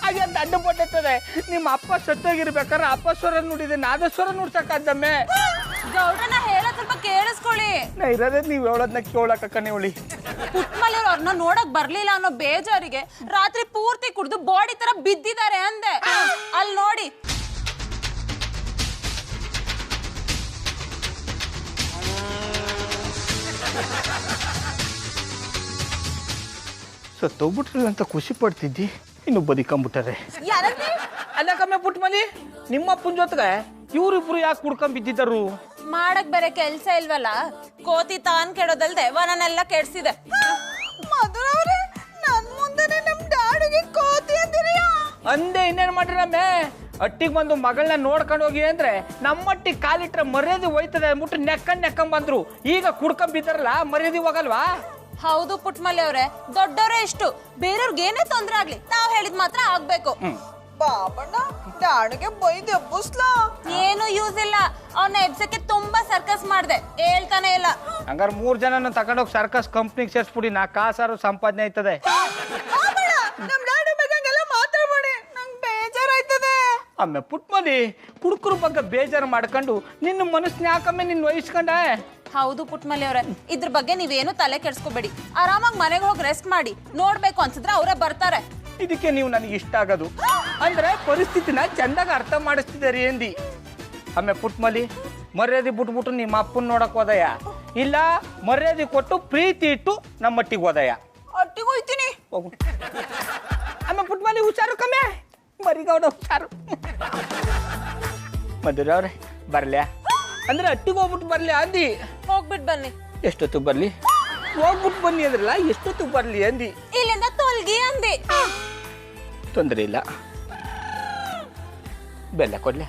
ಅಯ್ಯ, ದಂಡ ಪಟ್ಟತ್ತದೆ. ನಿಮ್ಮ ಅಪ್ಪ ಸತ್ತೋಗಿರ್ಬೇಕಾದ್ರೆ ಅಪ್ಪಸ್ವರ ನುಡಿದೆ, ನಾದಸ್ವರ ನುಡ್ಸಕ್ಕದ್ದಮ್ಮೆ. ಗೌಡ್ರನ್ನ ಹೇಳೋದ್ ಸ್ವಲ್ಪ ಕೇಳಿಸ್ಕೊಳ್ಳಿ. ನಾ ಇರೋದೇ ನೀವ್ ಹೇಳೋದ್ನ ಕೇಳಕ್ಕ ನೀವಳಿ. ಪುಟ್ಮಲ್ಲಿ ಅವ್ರನ್ನ ನೋಡಕ್ ಬರ್ಲಿಲ್ಲ ಅನ್ನೋ ಬೇಜಾರಿಗೆ ರಾತ್ರಿ ಪೂರ್ತಿ ಕುಡ್ದು ಬಾಡಿ ತರ ಬಿದ್ದಿದ್ದಾರೆ ಅಂದೆ. ಅಲ್ಲಿ ನೋಡಿ. ಸತ್ತೋಗ್ಬಿಟ್ರಿ ಅಂತ ಖುಷಿ ಪಡ್ತಿದ್ದಿ, ಇನ್ನು ಬದುಕೊಂಬಿಟ್ಟಾರೆ. ಅಲ್ಲ ಕಮ್ಮೆ ಪುಟ್ಮಲಿ, ನಿಮ್ಮಪ್ಪನ ಜೊತೆಗೆ ಇವ್ರಿಬ್ರು ಯಾಕೆ ಕುಡ್ಕೊಂಡ್ ಬಿದ್ದಿದ್ದರು? ಮಾಡಕ್ ಬೇರೆ ಕೆಲ್ಸ ಇಲ್ವಲ್ಲ, ಕೋತಿ ತಾನ್ ಕೆಡೋದಲ್ದೆ ವನನೆಲ್ಲ ಕೆಡ್ಸಿದೆ. ಮಧುರವ್ರೆ, ನನ್ ಮುಂದೆನೆ ನಮ್ ಡ್ಯಾಡಿಗೆ ಕೋತಿ ಅಂದಿರಿಯಾ? ಅಂದೆ ಇನ್ನೇನ್ ಮಾಡ್ರಮ್ಮೆ, ಅಟ್ಟಿಗೆ ಬಂದು ಮಗಳನ್ನ ನೋಡ್ಕೊಂಡು ಹೋಗಿ ಅಂದ್ರೆ ನಮ್ಮಟ್ಟಿಗೆ ಕಾಲಿಟ್ರೆ ಮರ್ಯಾದೆ ಹೋಯ್ತದೆ ಅಂದ್ಬಿಟ್ಟು ನೆಕ್ಕಂಡ್ ಬಂದ್ರು. ಈಗ ಕುಡ್ಕೊಂಡ್ ಬಿದ್ದಾರಲ್ಲ, ಮರ್ಯಾದೆ ಹೋಗಲ್ವಾ? ಹೌದು ಪುಟ್ಮಲ್ಲಿ ಅವ್ರೆ, ದೊಡ್ಡವರೇ ಇಷ್ಟು, ಬೇರೆಯವ್ರಿಗೆ ಏನೇ ತೊಂದ್ರೆ ಆಗ್ಲಿ ತಾವ್ ಹೇಳಿದ್ ಮಾತ್ರ ಆಗ್ಬೇಕು. ಬಾಬಣ್ಣ, ಡ್ಯಾಡಿಗೆ ಬೈದು ಎಬ್ಬಿಸ್ಲಾ? ಏನು ಯೂಸ್ ಇಲ್ಲ, ಅವನ್ನ ಎಬ್ಸಕ್ಕೆ ತುಂಬಾ ಸರ್ಕಸ್ ಮಾಡ್ದೆ, ಹೇಳ್ತಾನೆ ಇಲ್ಲ. ಹಂಗಾರೆ 3 ಜನನ ತಗೊಂಡೋಗಿ ಸರ್ಕಸ್ ಕಂಪ್ನಿಗೆ ಸೇರ್ಸ್ಬಿಡಿ, 4 ಕಾಸಾರು ಸಂಪಾದನೆ ಆಯ್ತದೆ. ನಮ್ ಡ್ಯಾಡಿ ಬೇಕಂಗೆಲ್ಲ ಮಾತಾಡ್ಬೇಡಿ, ನಂಗೆ ಬೇಜಾರಾಯ್ತದೆ. ಆಮೇಲೆ ಪುಟ್ಮಲಿ ಕುಡುಕರ ಬಗ್ಗೆ ಬೇಜಾರು ಮಾಡ್ಕೊಂಡು ನಿನ್ನ ಮನಸ್ಸನ್ನ ಯಾಕಮ್ಮೆ ನಿನ್ನ ವಹಿಸ್ಕೊಂಡೆ? ಹೌದು ಪುಟ್ಮಲ್ಲಿ ಅವ್ರೆ, ಇದ್ರ ಬಗ್ಗೆ ನೀವೇನು ತಲೆ ಕೆಡ್ಸ್ಕೋಬೇಡಿ. ಆರಾಮಾಗಿ ಮನೆಗೆ ಹೋಗಿ ರೆಸ್ಟ್ ಮಾಡಿ. ನೋಡ್ಬೇಕು ಅನ್ಸಿದ್ರೆ ಅವರೇ ಬರ್ತಾರೆ. ಇದಕ್ಕೆ ನೀವು ನನಗೆ ಇಷ್ಟ ಆಗೋದು ಅಂದ್ರೆ ಪರಿಸ್ಥಿತಿನ ಚಂದಾಗ ಅರ್ಥ ಮಾಡಿಸ್ತಿದ್ದೀರಿ ಎಂದಿ. ಆಮೇಲೆ ಪುಟ್ಮಲಿ ಮರ್ಯಾದೆ ಬಿಟ್ಬಿಟ್ಟು ನಿಮ್ಮ ಅಪ್ಪನ ನೋಡಕ್ ಹೋದಯ, ಇಲ್ಲ ಮರ್ಯಾದೆ ಕೊಟ್ಟು ಪ್ರೀತಿ ಇಟ್ಟು ನಮ್ಮ ಮಟ್ಟಿಗೆ ಹೋದಯ? ಒಟ್ಟಿಗೆ ಹೋಯ್ತೀನಿ. ಹೋಗು. ಆಮೇಲೆ ಪುಟ್ಮಲಿ ಹುಷಾರು ಕಮ್ಮಿ, ಮರಿಗೌಡ ಹುಷಾರು. ಮಧುರ ಅವ್ರೆ ಬರ್ಲ್ಯಾ ಅಂದ್ರೆ ಅಟ್ಟಿಗೆ ಹೋಗ್ಬಿಟ್ಟು ಬರ್ಲಿ ಅಂದಿ. ಹೋಗ್ಬಿಟ್ಟು ಬನ್ನಿ. ಎಷ್ಟೊತ್ತು ಬರ್ಲಿ? ಹೋಗ್ಬಿಟ್ಟು ಬನ್ನಿ ಅಂದ್ರಲ್ಲ, ಎಷ್ಟೊತ್ತು ಬರ್ಲಿ ಅಂದಿ. ಇಲ್ಲಿಂದ ತೊಲ್ಗಿ ಅಂದಿ. ತೊಂದರೆ ಇಲ್ಲ, ಬೆಲ್ಲ ಕೊಡ್ಲೆ?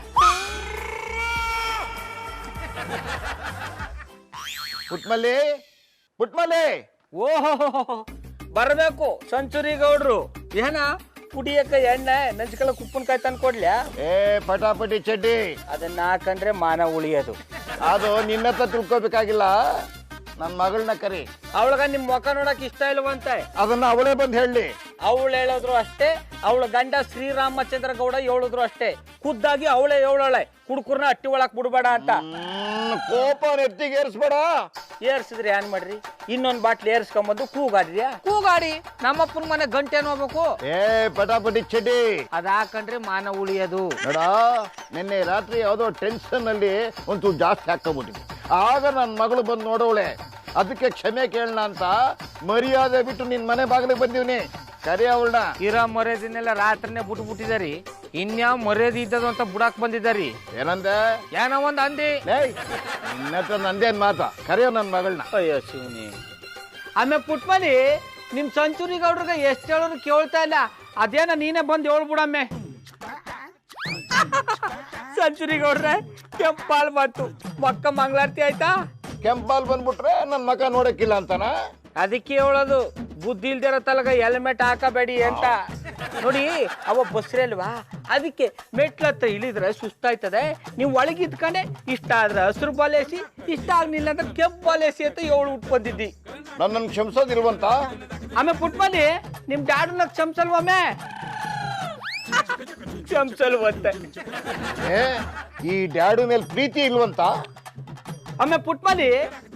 ಪುಟ್ಮಲ್ಲಿ ಪುಟ್ಮಲ್ಲಿ ಓಹೋ ಬರಬೇಕು ಸೆಂಚುರಿ ಗೌಡ್ರು. ಏನ ಕುಡಿಯಕ ಎಣ್ಣೆ ನಂಚ್ಕಳಕ್ ಉಪ್ಪಿನಕಾಯಿ ತಂದು ಕೊಡ್ಲ್ಯಾ? ಏ ಪಟಾಪಟಿ ಚಡ್ಡಿ, ಅದನ್ನ ಹಾಕಂಡ್ರೆ ಮಾನ ಉಳಿಯೋದು. ಅದು ನಿನ್ನತ್ರ ತಿಳ್ಕೊಬೇಕಾಗಿಲ್ಲ, ನನ್ನ ಮಗಳನ್ನ ಕರಿ. ಅವಳಗ ನಿಮ್ ಮುಖ ನೋಡಕ್ ಇಷ್ಟ ಇಲ್ವಂತೆ. ಅದನ್ನ ಅವಳೇ ಬಂದು ಹೇಳಿ. ಅವಳು ಹೇಳಿದ್ರು ಅಷ್ಟೇ, ಅವಳ ಗಂಡ ಶ್ರೀರಾಮಚಂದ್ರ ಗೌಡ ಹೇಳಿದ್ರು ಅಷ್ಟೇ. ಖುದ್ದಾಗಿ ಅವಳೇ ಹೇಳೋಳೆ ಕುಡ್ಕುರ್ನ ಅಟ್ಟಿ ಒಳಕ್ ಬಿಡ್ಬೇಡ ಅಂತ. ಕೋಪ ನೆತ್ತಿಗೆ ಏರಿಸ್ಬೇಡ. ಏರ್ಸಿದ್ರೆ ಏನ್ ಮಾಡ್ರಿ? ಇನ್ನೊಂದ್ ಬಾಟ್ಲಿ ಏರ್ಸ್ಕೊಂಬಂದು ಕೂಗಾಡ್ರಿಯಾ? ಕೂಗಾಡಿ ನಮ್ಮಪ್ಪನ ಮನೆ ಗಂಟೆ ನೋಡ್ಬೇಕು. ಏ ಪಟಾಪಟಿ ಚಡ್ಡಿ, ಅದ್ ಹಾಕಂಡ್ರೆ ಮಾನ ಉಳಿಯೋದು. ನೋಡ, ನಿನ್ನೆ ರಾತ್ರಿ ಯಾವುದೋ ಟೆನ್ಷನ್ ಅಲ್ಲಿ ಒಂಚೂರು ಜಾಸ್ತಿ ಹಾಕೊಂಡ್ಬಿಟ್ಟಿದ್ವಿ. ಆಗ ನನ್ನ ಮಗಳು ಬಂದು ನೋಡೋಳೆ, ಅದಕ್ಕೆ ಕ್ಷಮೆ ಕೇಳೋಣ ಅಂತ ಮರ್ಯಾದೆ ಬಿಟ್ಟು ನಿನ್ ಮನೆ ಬಾಗಿಲಿಗೆ ಬಂದೀವ್ನಿ. ಕರಿ ಅವಳನ್ನ. ಇರೋ ಮರ್ಯಾದಿನೆಲ್ಲ ರಾತ್ರಿನೇ ಬಿಟ್ಟಿದಾರಿ. ಇನ್ಯಾವ ಮರ್ಯಾದೆ ಇದ್ದದು ಅಂತ ಬುಡಾಕ್ ಬಂದಿದ್ದಾರಿ. ಏನಂದೆ? ಏನೋ ಒಂದ್ ಅಂದಿ. ನಿನ್ನ ಹತ್ರ ನಂದೇನ್ ಮಾತಾ? ಕರಿಯೋ ನನ್ನ ಮಗಳನ್ನ. ಅಯ್ಯೋ ಶಿವನಿ. ಆಮೇಲೆ ಪುಟ್ಮಲಿ ನಿಮ್ ಸೆಂಚುರಿ ಗೌಡ್ರಿಗೆ ಎಷ್ಟು ಹೇಳೋರು ಕೇಳ್ತಾ ಇಲ್ಲ. ಅದೇನ ನೀನೇ ಬಂದು ಹೇಳ್ಬಿಡಮ್ಮೆ. ಸೆಂಚುರಿ ಗೌಡ್ರೆ ಕೆಂಪಾಲ್ ಬಂತು, ಮಕ್ಕ ಮಂಗಳಾರತಿ ಆಯ್ತಾ? ಕೆಂಪಾಲ್ ಬಂದ್ಬಿಟ್ರೆ ನನ್ನ ಮಕ ನೋಡಕ್ಕಿಲ್ಲ ಅಂತಾನ? ಅದಕ್ಕೆ ಹೇಳೋದು ಬುದ್ಧಿ ಇಲ್ದಿರೋ ತಲಗ ಹೆಲ್ಮೆಟ್ ಹಾಕಬೇಡಿ ಅಂತ. ನೋಡಿ ಅವ ಬಸ್ರಿ ಅಲ್ವಾ, ಅದಕ್ಕೆ ಮೆಟ್ಲತ್ರ ಇಳಿದ್ರೆ ಸುಸ್ತಾಯ್ತದೆ. ನೀವು ಒಳಗಿದ್ಕೊಂಡೆ ಇಷ್ಟ ಆದ್ರೆ ಹಸಿರು ಬಾಲೇಸಿ, ಇಷ್ಟ ಆಗ್ಲಿಲ್ಲ ಅಂದ್ರೆ ಕೆಂಪು ಬಾಲೇಸಿ ಅಂತ ಏಳು ಉಟ್ ಬಂದಿದ್ದಿ. ನನ್ನನ್ನು ಕ್ಷಮಿಸೋದಿಲ್ವಂತ? ಆಮೇಲೆ ಪುಟ್ಮಲಿ ನಿಮ್ ಡ್ಯಾಡನ್ನ ಕ್ಷಮಿಸಲ್ವಮ್ಮೆ? ಕ್ಷಮಿಸಲ್ವಂತೆ. ಏ ಈ ಡ್ಯಾಡು ಮೇಲೆ ಪ್ರೀತಿ ಇಲ್ವಂತ? ಆಮೇಲೆ ಪುಟ್ಮಲಿ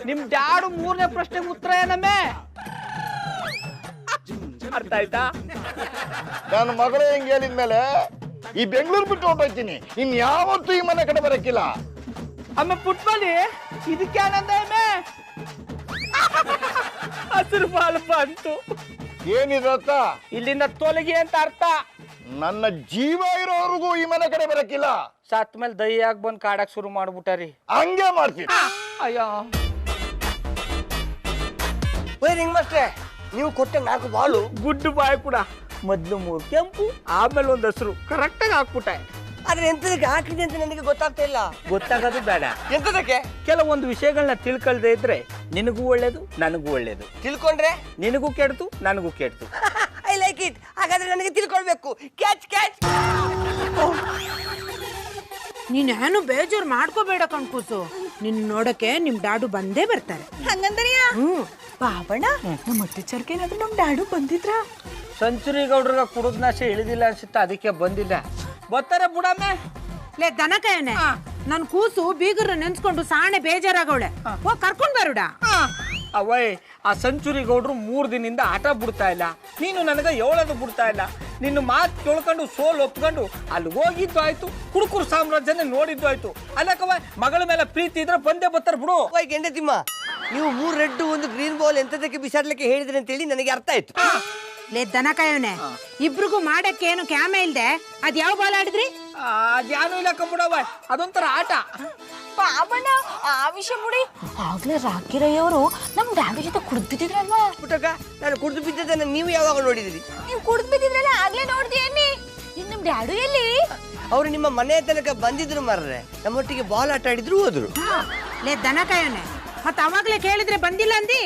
ನಿಮ್ ಡ್ಯಾಡು 3ನೇ ಪ್ರಶ್ನೆಗೆ ಉತ್ತರ ಏನಮ್ಮೆ? ಅರ್ಥ ಆಯ್ತಾ? ನನ್ನ ಮಗಳೇ ಹೆಂಗೆ ಹೇಳಿದ್ಮೇಲೆ ಈ ಬೆಂಗಳೂರು ಬಿಟ್ಟು ಹೊರಟೋಗ್ತೀನಿ, ಇನ್ಯಾವತ್ತೂ ಈ ಮನೆ ಕಡೆ ಬರಕ್ಕಿಲ್ಲ. ಆಮೇಲೆ ಪುಟ್ಮಲಿ ಇದಕ್ಕೆ ಏನಂದ? ಹಸಿರು ಬಾಲ್ ಬಂತು. ಏನಿದ್ರತ್ತ? ಇಲ್ಲಿಂದ ತೊಲಗಿ ಅಂತ ಅರ್ಥ. ನನ್ನ ಜೀವ ಇರೋವರೆಗೂ ಈ ಮನೆ ಕಡೆ ಬರಕ್ಕಿಲ್ಲ. ಸತ್ ಮೇಲೆ ದಯ್ಯಾಗಿ ಬಂದು ಕಾಡಕ್ ಶುರು ಮಾಡ್ಬಿಟ್ಟಾರಿ. ಹಂಗೆ ಮಾಡ್ತೀನಿ. ಅಯ್ಯೋ ರಿಂಗ್ ಮಾಸ್ಟ್ರೆ, ನೀವು ಕೊಟ್ಟ 4 ಬಾಲು ಗುಡ್ಡು ಬಾಯ್ ಕೂಡ ಮೊದ್ಲು 3 ಕೆಂಪು, ಆಮೇಲೆ ಒಂದು ಹಸಿರು ಕರೆಕ್ಟಾಗಿ ಹಾಕ್ಬಿಟ್ಟೆ. ಆದ್ರೆ ಎಂತದಕ್ಕೆ ಹಾಕಿದೆ ಅಂತ ನನಗೆ ಗೊತ್ತಾಗ್ತಾ ಇಲ್ಲ. ಗೊತ್ತಾಗೋದು ಬೇಡ. ಎಂತದಕ್ಕೆ? ಕೆಲವೊಂದು ವಿಷಯಗಳನ್ನ ತಿಳ್ಕೊಳ್ದೆ ಇದ್ರೆ ನಿನಗೂ ಒಳ್ಳೇದು, ನನಗೂ ಒಳ್ಳೇದು. ತಿಳ್ಕೊಂಡ್ರೆ ನಿನಗೂ ಕೆಡ್ತು, ನನಗೂ ಕೆಡ್ತು. I like it. ಹಾಗಾದ್ರೆ ನನಗೆ ತಿಳ್ಕೊಳ್ಬೇಕು. Catch catch. ನೀನೇನು ಬೇಜಾರು ಮಾಡ್ಕೋಬೇಡ ಕಣ್ಕೂಸು. ನಿನ್ ನೋಡಕ್ಕೆ ನಿಮ್ ಡ್ಯಾಡು ಬಂದೇ ಬರ್ತಾರೆ. ಹಂಗಂದರಿಯಾ? ಬಾಬಣ್ಣ, ನಮ್ಮ ಅತ್ತೆ ಚರ್ಕೇನಾದ್ರೂ ನಮ್ ಡ್ಯಾಡು ಬಂದಿದ್ರ? ಸೆಂಚುರಿ ಗೌಡ್ರಿಗೆ ಕುಡಿದ್ನಾಶೆ ಇಳಿದಿಲ್ಲ ಅನ್ಸುತ್ತೆ, ಅದಕ್ಕೆ ಬಂದಿಲ್ಲ. ಬರ್ತಾರೆ ಬುಡಮ್ಮೆ. ಲೇ ದನಕಾಯನೆ, ನನ್ ಕೂಸು ಬೀಗರ ನೆನ್ಸ್ಕೊಂಡು ಸಾಣೆ ಬೇಜಾರಾಗವಳೆ. ಹೋಗ್ ಕರ್ಕೊಂಡ್ ಬರುಡ. ಅವಯ್ ಆ ಸೆಂಚುರಿ ಗೌಡ್ರು 3 ದಿನದಿಂದ ಆಟ ಬಿಡ್ತಾ ಇಲ್ಲ. ನೀನು ನನಗೆ ಹೇಳೋದು ಬಿಡ್ತಾ ಇಲ್ಲ. ನಿನ್ನ ಮಾತು ಕೇಳ್ಕೊಂಡು ಸೋಲ್ ಒಪ್ಕೊಂಡು ಅಲ್ಲಿ ಹೋಗಿದ್ದು ಆಯ್ತು, ಕುಡುಕುರು ಸಾಮ್ರಾಜ್ಯನೇ ನೋಡಿದ್ದು ಆಯ್ತು. ಅಲ್ಲಕವ ಮಗಳ ಮೇಲೆ ಪ್ರೀತಿ ಇದ್ರೆ ಬಂದೇ ಬರ್ತಾರೆ ಬಿಡು. ಗೆಂಡೆ ತಿಮ್ಮ, ನೀವು 3 ರೆಡ್ 1 ಗ್ರೀನ್ ಬಾಲ್ ಎಂತದಕ್ಕೆ ಬಿಸಾಡ್ಲಿಕ್ಕೆ ಹೇಳಿದ್ರಿ ಅಂತೇಳಿ ನನಗೆ ಅರ್ಥ ಆಯ್ತು. ಲೇ ದನಕಾಯವನೆ, ಇಬ್ರಿಗೂ ಮಾಡಕ್ಕೆ ಏನು ಕ್ಯಾಮೆ ಇಲ್ದೆ ಅದ್ ಯಾವ ಬಾಲ್ ಆಡಿದ್ರಿ? ಅದ್ಯಾನು ಇಲ್ಲ ಕಬ್ಬುಡವ, ಅದೊಂಥರ ಆಟ. ಬಾಬಣ್ಣ ಆ ವಿಷಯ ಬಿಡಿ. ಆಗ್ಲೇ ರಾಕಿರಯ್ಯವರು ನಮ್ ಡ್ಯಾಡಿ ಜೊತೆ ಕುಡ್ದು ಬಿದ್ದಿದ್ರಲ್ವಾ? ಪುಟ್ಟಕ್ಕ, ನಾನು ಕುಡಿದು ಬಿದ್ದದನ್ನ ನೀವು ಯಾವಾಗ ನೋಡಿದಿರಿ? ನೀವು ಕುಡ್ದು ಬಿದ್ದಿದ್ರಲ್ಲ, ಆಗ್ಲೇ ನೋಡ್ದೇನಿ. ಇನ್ ನಮ್ ಡ್ಯಾಡು ಎಲ್ಲಿ? ಅವರು ನಿಮ್ಮ ಮನೆ ತನಕ ಬಂದಿದ್ರು ಮಾರ್ರೆ, ನಮ್ಮೊಟ್ಟಿಗೆ ಬಾಲ್ ಆಟ ಆಡಿದ್ರು ಹೋದ್ರು. ಲೇ ದನಕಾಯವನೆ, ಮತ್ ಅವಾಗ್ಲೇ ಕೇಳಿದ್ರೆ ಬಂದಿಲ್ಲ ಅಂದಿ?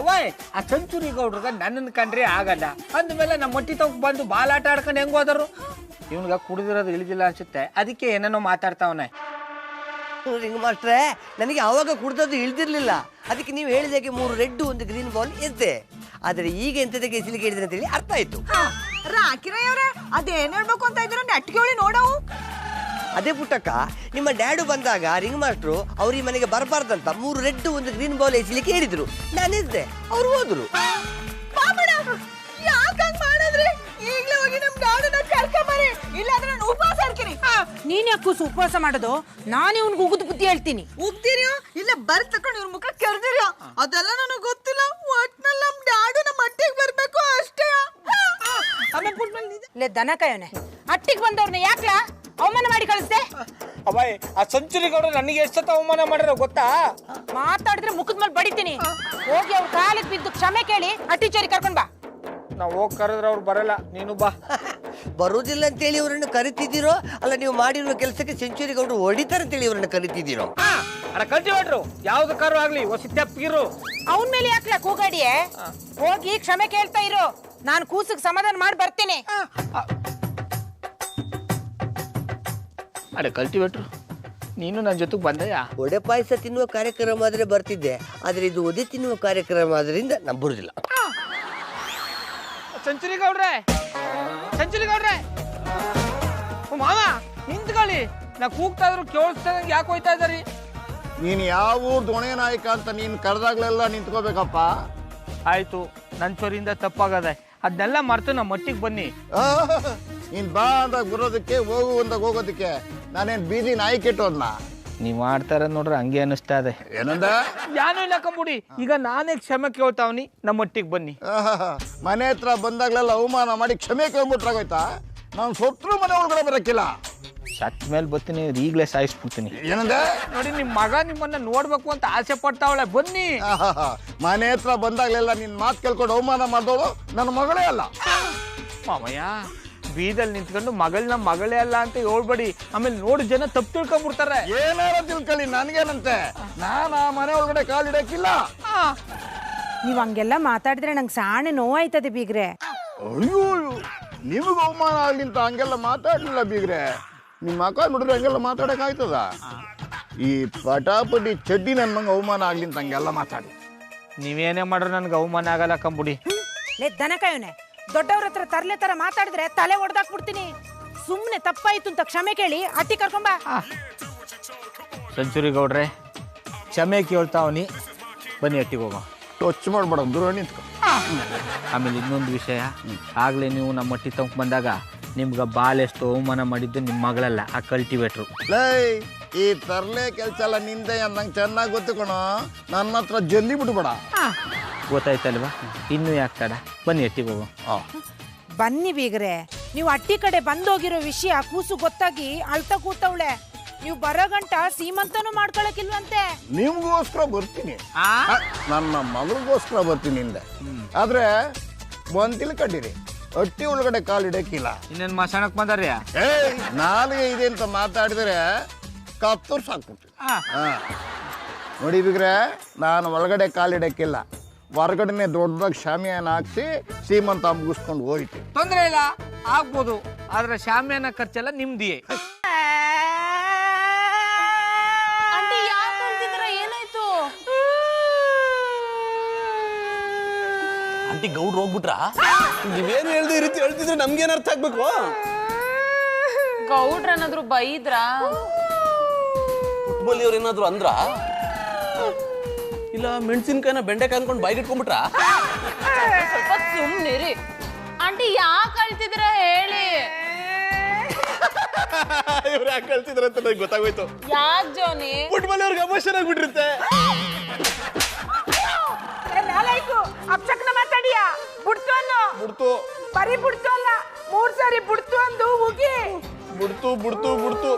ಅವಯ್ ಆ ಸೆಂಚುರಿ ಗೌಡ್ರಿಗೆ ನನ್ನನ್ನು ಕಂಡ್ರೆ ಆಗಲ್ಲ ಅಂದ್ಮೇಲೆ ನಮ್ಮ ಮೊಟ್ಟಿ ತಗೊಂಡ್ ಬಂದು ಬಾಲ್ ಆಟ ಆಡ್ಕೊಂಡು ಹೆಂಗ್ ಹೋದರು? ಇವನ್ಗ ಕುಡಿದಿರೋದು ಇಳಿದಿಲ್ಲ ಅನ್ಸುತ್ತೆ, ಅದಕ್ಕೆ ಏನೇನೋ ಮಾತಾಡ್ತಾವನೆ. ರಿಂಗ್ ಮಾಸ್ಟ್ರೆ, ನನಗೆ ಆವಾಗ ಕುಡ್ದದ್ದು ಇಳ್ದಿರ್ಲಿಲ್ಲ. ಅದಕ್ಕೆ ನೀವು ಹೇಳಿದಾಗೆ 3 ರೆಡ್ 1 ಗ್ರೀನ್ ಬಾಲ್ ಇದ್ದೆ. ಆದ್ರೆ ಈಗ ಎಂತದಕ್ಕೆ ಹೆಸಲಿಗೆ ಹೇಳಿದ್ರೆ ಅಂತೇಳಿ ಅರ್ಥ ಆಯ್ತು. ರಾಕಿರಯ್ಯವ್ರೆ, ಅದೇನ್ ಹೇಳ್ಬೇಕು ಅಂತ ಇದ್ರ ನೆಟ್ಗೆ ಹೇಳಿ ನೋಡವು. ಅದೇ ಪುಟ್ಟಕ್ಕ, ನಿಮ್ಮ ಡ್ಯಾಡು ಬಂದಾಗ ರಿಂಗ್ ಮಾಸ್ಟ್ರು ಅವ್ರ ಈ ಮನೆಗೆ ಬರಬಾರ್ದಂತ 3 ರೆಡ್ 1 ಗ್ರೀನ್ ಬಾಲ್ ಎಸಲಿಕ್ಕೆ ಹೇಳಿದ್ರು. ನಾನಿದ್ದೆ, ಅವ್ರು ಹೋದ್ರು. ಬಾಬಣ್ಣ, ಯಾಕಂಗ್ ಮಾಡಿದ್ರಿ? ಈಗ ನೀನ್ ಯಾಕೆ ಕೂಸು ಉಪವಾಸ ಮಾಡೋದು? ನಾನು ಇವ್ನಿಗೆ ಉಗಿದು ಬುದ್ಧಿ ಹೇಳ್ತೀನಿ. ಉಗ್ದಿರಿಯೋ ಇಲ್ಲ ಬರ್ ತಕೊಂಡು ಇವ್ರ ಮುಖ ಕೆರ್ದಿರಿಯೋ ಅದೆಲ್ಲ ನನಗೆ ಗೊತ್ತಿಲ್ಲ. ಒಟ್ನಲ್ಲಿ ನಮ್ ಡ್ಯಾಡು ನಮ್ಮ ಅಟ್ಟಿಗೆ ಬರ್ಬೇಕು ಅಷ್ಟೇ. ಲೇ ದನ ಕಾಯೋನೆ, ಅಟ್ಟಿಗೆ ಬಂದವ್ರನ್ನ ಯಾಕ್ಲಾ ಅವಮಾನ ಮಾಡಿ ಕಳಿಸ್ದೆ? ಅವಾಯ್ ಆ ಸೆಂಚುರಿ ಗೌಡ್ರು ನನಗೆ ಎಷ್ಟು ಅವಮಾನ ಮಾಡ್ಯಾರ ಗೊತ್ತಾ? ಮಾತಾಡಿದ್ರೆ ಮುಖದ ಮೇಲೆ ಬಡಿತೀನಿ. ಹೋಗಿ ಅವ್ರ ಕಾಲಿಗೆ ಬಿದ್ದು ಕ್ಷಮೆ ಕೇಳಿ ಅಟ್ಟಿಚೇರಿ ಕರ್ಕೊಂಡ್ ಬಾ. ನಾವು ಹೋಗಿ ಕರೆದ್ರೆ ಅವ್ರು ಬರಲ್ಲ, ನೀನು ಬಾ. ಬರುವುದಿಲ್ಲ ಅಂತೇಳಿ ಇವರನ್ನು ಕರಿತಿದ್ದೀರೋ ಅಲ್ಲ ನೀವು ಮಾಡಿರೋ ಕೆಲಸಕ್ಕೆ ಸೆಂಚುರಿ ಗೌಡ್ರು ಹೊಡಿತಾರೆ ಅಂತೇಳಿ ಇವರನ್ನು ಕರಿತಿದ್ದೀರೋ? ಅಡ ಕಲ್ಟಿವೇಟ್ರು ಯಾವ್ದು ಕಾರು ಆಗ್ಲಿ ಹೊಸ ತೆಪ್ಪಿರು. ಅವನ ಮೇಲೆ ಯಾಕ್ಲ ಕೂಗಾಡಿಯೇ? ಹೋಗಿ ಕ್ಷಮೆ ಕೇಳ್ತಾ ಇರು, ನಾನು ಕೂಸಿಗೆ ಸಮಾಧಾನ ಮಾಡಿ ಬರ್ತೀನಿ. ಅಡೆ ಕಲ್ಟಿವೇಟ್ರು ನೀನು ನನ್ನ ಜೊತೆಗೆ ಬಂದಯ್ಯ? ಒಡೆ ಪಾಯಸ ತಿನ್ನುವ ಕಾರ್ಯಕ್ರಮ ಆದ್ರೆ ಬರ್ತಿದ್ದೆ, ಆದ್ರೆ ಇದು ಒದೆ ತಿನ್ನುವ ಕಾರ್ಯಕ್ರಮ ಆದ್ರಿಂದ ನಾನು ಬರುದಿಲ್ಲ. ಸೆಂಚುರಿ ಗೌಡ್ರೆ, ಸೆಂಚುರಿ ಗೌಡ್ರೆ, ಮಾವ ನಿಂತ್ಕೊಳ್ಳಿ. ನಾ ಕೂಗ್ತಾ ಇದ್ರು ಕೇಳಿಸ್ದಂಗೆ ಯಾಕೆ ಹೋಯ್ತಾ ಇದ್ದಾರಿ? ನೀನು ಯಾವ ದೊಣೆ ನಾಯಕ ಅಂತ ನೀನು ಕರೆದಾಗ್ಲೆಲ್ಲ ನಿಂತ್ಕೋಬೇಕಪ್ಪ. ಆಯ್ತು, ನನ್ನ ಚೋರಿಂದ ತಪ್ಪಾಗದೆ, ಅದನ್ನೆಲ್ಲ ಮರ್ತು ನಮ್ಮ ಮಟ್ಟಿಗೆ ಬನ್ನಿ. ನೀನು ಬಾ ಅಂದಾಗ ಬರೋದಕ್ಕೆ, ಹೋಗು ಅಂದಾಗ ಹೋಗೋದಕ್ಕೆ ನಾನೇನು ಬೀದಿ ನಾಯಿ ಕೆಟ್ಟೋದ್ನ? ನೀವ್ ಮಾಡ್ತಾರ ನೋಡ್ರಿ ಹಂಗೆ ಅನಿಸ್ತಾ ಇದೆ. ಏನಂದ? ಯಾನು ಇಲ್ಲ ಕಂಬುಡಿ, ಈಗ ನಾನೇ ಕ್ಷಮೆ ಕೇಳ್ತಾವ್ನಿ, ನಮ್ಮ ಮಟ್ಟಿಗೆ ಬನ್ನಿ. ಮನೆ ಹತ್ರ ಬಂದಾಗ್ಲೆಲ್ಲ ಅವಮಾನ ಮಾಡಿ ಕ್ಷಮೆ ಕೇಳ್ಬಿಟ್ರಾಗೋಯ್ತಾ? ನಾನು ಸೊತ್ತರು ಮನೆ ಒಳಗಡೆ ಬರಕ್ಕಿಲ್ಲ. ಸತ್ ಮೇಲೆ ಬರ್ತೀನಿ, ಈಗಲೇ ಸಾಯಿಸ್ಬಿಡ್ತೀನಿ. ಏನಂದ? ನೋಡಿ ನಿಮ್ ಮಗ ನಿಮ್ಮನ್ನ ನೋಡ್ಬೇಕು ಅಂತ ಆಸೆ ಪಡ್ತಾವಳೆ, ಬನ್ನಿ. ಮನೆ ಹತ್ರ ಬಂದಾಗ್ಲೆಲ್ಲ ನಿನ್ ಮಾತು ಕೇಳ್ಕೊಂಡು ಅವಮಾನ ಮಾಡೋಳು ನನ್ನ ಮಗಳೇ ಅಲ್ಲ. ಮಾಮಯ್ಯ ಬೀದಲ್ಲಿ ನಿಂತ್ಕೊಂಡು ಮಗಳನ್ನ ಮಗಳೇ ಅಲ್ಲ ಅಂತ ಹೇಳ್ಬೇಡಿ, ಆಮೇಲೆ ನೋಡಿ ಜನ ತಪ್ಪು ತಿಳ್ಕೊಂಡ್ಬಿಡ್ತಾರೆ. ಏನಾರ ತಿಳ್ಕೊಳ್ಳಿ, ನನ್ಗೇನಂತೆ, ನಾನು ಆ ಮನೆ ಒಳಗಡೆ ಕಾಲಿಡಕ್ಕಿಲ್ಲ. ನೀವ್ ಹಂಗೆಲ್ಲ ಮಾತಾಡಿದ್ರೆ ನಂಗೆ ಸಾಣೆ ನೋವಾಯ್ತದೆ ಬೀಗ್ರೆ. ಅಯ್ಯೋ, ನಿಮಗ ಅವಮಾನ ಆಗ್ಲಿ ಅಂತ ಹಂಗೆಲ್ಲ ಮಾತಾಡ್ಲಿಲ್ಲ ಬೀಗ್ರೆ. ನಿಮ್ಮ ಅಕ್ಕ ನೋಡಿದ್ರೆ ಹಂಗೆಲ್ಲ ಮಾತಾಡಕ್ ಆಯ್ತದ? ಈ ಪಟಾಪಟಿ ಚಡ್ಡಿ ನನ್ ಮಂಗ ಅವಮಾನ ಆಗ್ಲಿ ಅಂತ ಹಂಗೆಲ್ಲ ಮಾತಾಡಿ. ನೀವೇನೇ ಮಾಡ್ರೆ ನನ್ಗೆ ಅವಮಾನ ಆಗಲ್ಲ ಕಂಬುಡಿ. ಲೇ ದನ ಕಾಯೋನೆ, ದೊಡ್ಡವ್ರ ಹತ್ರ ತರ್ಲೆ ತರ ಮಾತಾಡಿದ್ರೆ ತಲೆ ಹೊಡೆದಾಕ್ಬಿಡ್ತೀನಿ. ಸುಮ್ಮನೆ ತಪ್ಪಾಯ್ತು ಅಂತ ಕ್ಷಮೆ ಕೇಳಿ ಅಟ್ಟಿ ಕರ್ಕೊಂಬ. ಸೆಂಚುರಿ ಗೌಡ್ರೆ ಕ್ಷಮೆ ಕೇಳ್ತಾವನಿ, ಬನ್ನಿ ಅಟ್ಟಿಗೆ ಹೋಗೋ. ಟಚ್ ಮಾಡ್ಬೇಡ, ದೂರ ನಿಂತ್ಕೊ. ಆಮೇಲೆ ಇನ್ನೊಂದು ವಿಷಯ, ಆಗ್ಲೇ ನೀವು ನಮ್ಮ ಮಟ್ಟಿ ತಗೊಂಡು ಬಂದಾಗ ನಿಮ್ಗೆ ಬಾಲೆಷ್ಟು ಅವಮಾನ ಮಾಡಿದ್ದು ನಿಮ್ಮ ಮಗಳಲ್ಲ, ಆ ಕಲ್ಟಿವೇಟ್ರು. ಲೈ, ಈ ತರ್ಲೆ ಕೆಲ್ಸ ಎಲ್ಲ ನಿಂದೆ ನಂಗೆ ಚೆನ್ನಾಗಿ ಗೊತ್ತು ಕಣೋ. ನನ್ನ ಹತ್ರ ಜಲ್ದಿ ಬಿಡ್ಬೇಡ. ಗೊತ್ತಾಯ್ತಲ್ವಾ? ಇನ್ನೂ ಯಾಕೆ ತಡ, ಬನ್ನಿ ಅಟ್ಟಿಗೆ ಹೋಗೋ. ಬನ್ನಿ ಬೀಗ್ರೆ, ನೀವು ಅಟ್ಟಿ ಕಡೆ ಬಂದೋಗಿರೋ ವಿಷಯ ಕೂಸು ಗೊತ್ತಾಗಿ ಅಳ್ತಾ ಕೂತವಳೆ. ನೀವು ಬರೋ ಗಂಟ ಸೀಮಂತನೂ ಮಾಡ್ಕೊಳಕಿಲ್ವಂತೆ. ನಿಮ್ಗೋಸ್ಕರ ಬರ್ತೀನಿ, ನನ್ನ ಮಗಳಿಗೋಸ್ಕರ ಬರ್ತೀನಿ ಹಿಂದೆ. ಆದ್ರೆ ಒಂದ್ ತಿಳ್ಕೊಂಡಿರಿ, ಅಟ್ಟಿ ಒಳಗಡೆ ಕಾಲಿಡಕ್ಕಿಲ್ಲ. ಇನ್ನೇನು ಮಸಾಣಕ್ಕೆ ಬಂದಾರ್ಯ? ನಾಲ್ಗೆ ಇದೆ ಅಂತ ಮಾತಾಡಿದ್ರೆ ಕತ್ತೂರ್ ಸಾಕ್ಬಿಡ್ತೀನಿ. ನೋಡಿ ಬಿಗ್ರೆ, ನಾನು ಒಳಗಡೆ ಕಾಲಿಡಕ್ಕಿಲ್ಲ, ಹೊರಗಡೆನೆ ದೊಡ್ಡದಾಗಿ ಶಾಮಿಯಾನ ಹಾಕ್ಸಿ ಸೀಮಂತ ಮುಗಿಸ್ಕೊಂಡು ಹೋಯ್ತೀನಿ. ತೊಂದರೆ ಇಲ್ಲ, ಆಗ್ಬೋದು, ಆದ್ರೆ ಶಾಮಿಯಾನ ಖರ್ಚೆಲ್ಲ ನಿಮ್ದಿಯೇ. ಏನಾಯ್ತು? ಆಂಟಿ ಗೌಡ್ರು ಹೋಗ್ಬಿಟ್ರಾ? ನೀವೇನು ಹೇಳ್ದೆ ಈ ರೀತಿ ಹೇಳ್ತಿದ್ರೆ ನಮ್ಗೇನು ಅರ್ಥ ಆಗ್ಬೇಕು? ಗೌಡ್ರ ಏನಾದ್ರು ಬೈದ್ರ? ಫುಟ್ಬಾಲ್ ಅವ್ರು ಏನಾದ್ರು ಅಂದ್ರ? ಇಲ್ಲ ಮೆಣಸಿನ್ಕಾಯಿನ ಬೆಂಡೆಕಾಯಿ ಅನ್ಕೊಂಡು ಬಾಯಿಗೆ ಇಟ್ಕೊಂಡ್ಬಿಟ್ರಾ? ಸ್ವಲ್ಪ ಸುಮ್ನಿರಿ. ಆಂಟಿ ಯಾಕೆ ಅಳ್ತಿದ್ರ ಹೇಳಿ? ಇವ್ರು ಯಾಕೆ ಕಳ್ತಿದ್ರ ಅಂತ ನನಗೆ ಗೊತ್ತಾಗೋಯ್ತು. ಯಾಕೆ ಜೋನಿ? ಫುಟ್ಬಾಲ್ ಅವ್ರಿಗೆ ಎಮೋಷನ್ ಆಗ್ಬಿಟ್ಟಿರುತ್ತೆ. ಅಪ್ಶಕ್ನ ಮಾತಾಡಿಯಾ? ಬುಡ್ತು ಅನ್ನೋ. ಬಿಡ್ತು ಬರೀ ಬುಡ್ತು ಅಲ್ಲ, 3 ಸಾರಿ ಬುಡ್ತು ಅಂದು ಹೋಗಿ. ಬಿಡ್ತು ಬಿಡ್ತು ಬಿಡ್ತು.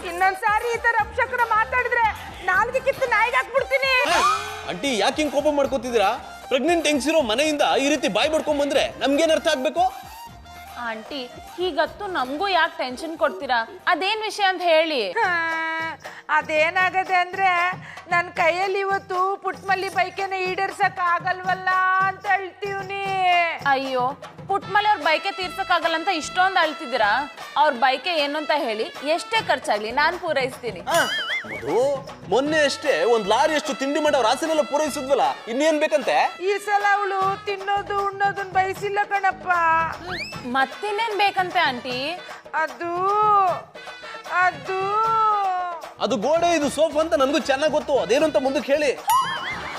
ಇನ್ನೊಂದ್ಸಾರಿ ಈ ತರ ಅಪ್ಶಕ್ನ ಮಾತಾಡಿದ್ರೆ ನಾಲ್ಗೆ ಕಿತ್ತು ನಾಯಿಗೆ ಹಾಕ್ಬಿಡ್ತೀನಿ. ಆಂಟಿ ಯಾಕೆ ಹಿಂಗ್ ಕೋಪ ಮಾಡ್ಕೋತಿದ್ದೀರಾ? ಪ್ರೆಗ್ನೆಂಟ್ ಹೆಂಗ್ಸಿರೋ ಮನೆಯಿಂದ ಈ ರೀತಿ ಬಾಯ್ ಬಡ್ಕೊಂಡ್ ಬಂದ್ರೆ ನಮ್ಗೇನ್ ಅರ್ಥ ಆಗ್ಬೇಕು? ಆಂಟಿ ಹೀಗತ್ತು ನಮಗೂ ಯಾಕೆ ಟೆನ್ಷನ್ ಕೊಡ್ತೀರಾ? ಅದೇನ್ ವಿಷಯ ಅಂತ ಹೇಳಿ. ಅದೇನಾಗದೆ ಅಂದ್ರೆ ನನ್ನ ಕೈಯಲ್ಲಿ ಇವತ್ತು ಪುಟ್ಮಲ್ಲಿ ಬೈಕೆನ ಈಡೇರ್ಸಕ್ ಆಗಲ್ವಲ್ಲ ಅಂತ ಹೇಳ್ತೀವ್ನಿ. ಅಯ್ಯೋ, ಪುಟ್ಮಲ್ಲಿ ಅವ್ರ ಬೈಕೆ ತೀರ್ಸಕ್ಕಾಗಲ್ಲ ಅಂತ ಇಷ್ಟೊಂದು ಅಳ್ತಿದ್ದೀರಾ? ಅವ್ರ ಬೈಕೆ ಏನು ಅಂತ ಹೇಳಿ, ಎಷ್ಟೇ ಖರ್ಚಾಗ್ಲಿ ನಾನು ಪೂರೈಸ್ತೀನಿ. ಮೊನ್ನೆ ಅಷ್ಟೇ ಒಂದ್ ಲಾರಿ ಅಷ್ಟು ತಿಂಡಿ ಮಾಡಿ ಅವ್ರ ಆಸೆನೆಲ್ಲ ಪೂರೈಸಿದ್ವಲ್ಲ, ಇನ್ನೇನ್ ಬೇಕಂತೆ? ಈ ಸಲ ಅವಳು ತಿನ್ನೋದು ಉಣ್ಣೋದನ್ನ ಬಯಸಿಲ್ಲ ಕಣಪ್ಪ. ಮತ್ತಿನ್ನೇನ್ ಬೇಕಂತೆ ಆಂಟಿ? ಅದು ಅದು ಗೋಡೆ, ಇದು ಸೋಫಾ ಅಂತ ನನಗೂ ಚೆನ್ನಾಗಿ ಗೊತ್ತು. ಅದೇನು ಅಂತ ಮುಂದಕ್ಕೆ ಹೇಳಿ.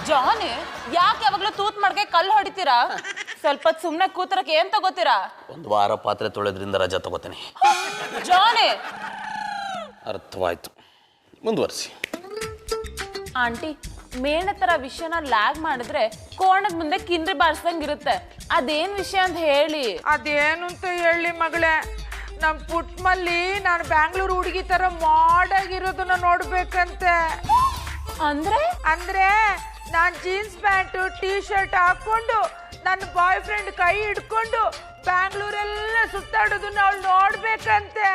ಜಾನಿ, ಯಾಕೆ ಯಾವಾಗ್ಲೂ ತೂತ್ ಮಾಡ್ಕೆ ಕಲ್ಲು ಹೊಡಿತೀರಾ? ಸ್ವಲ್ಪ ಸುಮ್ನೆ ಕೂತರಕ್ಕೆ ಏನ್ ತಗೋತೀರಾ? ಒಂದು ವಾರ ಪಾತ್ರೆ ತೊಳೆದ್ರಿಂದ ರಜಾ ತಗೋತೀನಿ. ಜಾನಿ, ಅರ್ಥವಾಯ್ತು, ಮುಂದುವರಿಸಿ. ಆಂಟಿ, ಮೇಣ ತರ ವಿಷಯನ ಲ್ಯಾಗ್ ಮಾಡಿದ್ರೆ ಕೋಣದ ಮುಂದೆ ಕಿಂಡ್ರಿ ಬಾರಿಸ್ದಂಗಿರುತ್ತೆ. ಅದೇನ್ ವಿಷಯ ಅಂತ ಹೇಳಿ. ಅದೇನು ಅಂತ ಹೇಳಿ ಮಗಳೇ, ನಮ್ ಪುಟ್ಮಲ್ಲಿ ನಾನು ಬ್ಯಾಂಗ್ಳೂರು ಹುಡುಗಿ ತರ ಮಾಡಾಗಿರೋದನ್ನ ನೋಡ್ಬೇಕಂತೆ. ಅಂದ್ರೆ ನಾನ್ ಜೀನ್ಸ್ ಪ್ಯಾಂಟು ಟೀ ಶರ್ಟ್ ಹಾಕೊಂಡು ನನ್ನ ಬಾಯ್ ಫ್ರೆಂಡ್ ಕೈ ಹಿಡ್ಕೊಂಡು ಬ್ಯಾಂಗ್ಳೂರೆಲ್ಲ ಸುತ್ತಾಡೋದನ್ನ ಅವಳು ನೋಡ್ಬೇಕಂತೆ.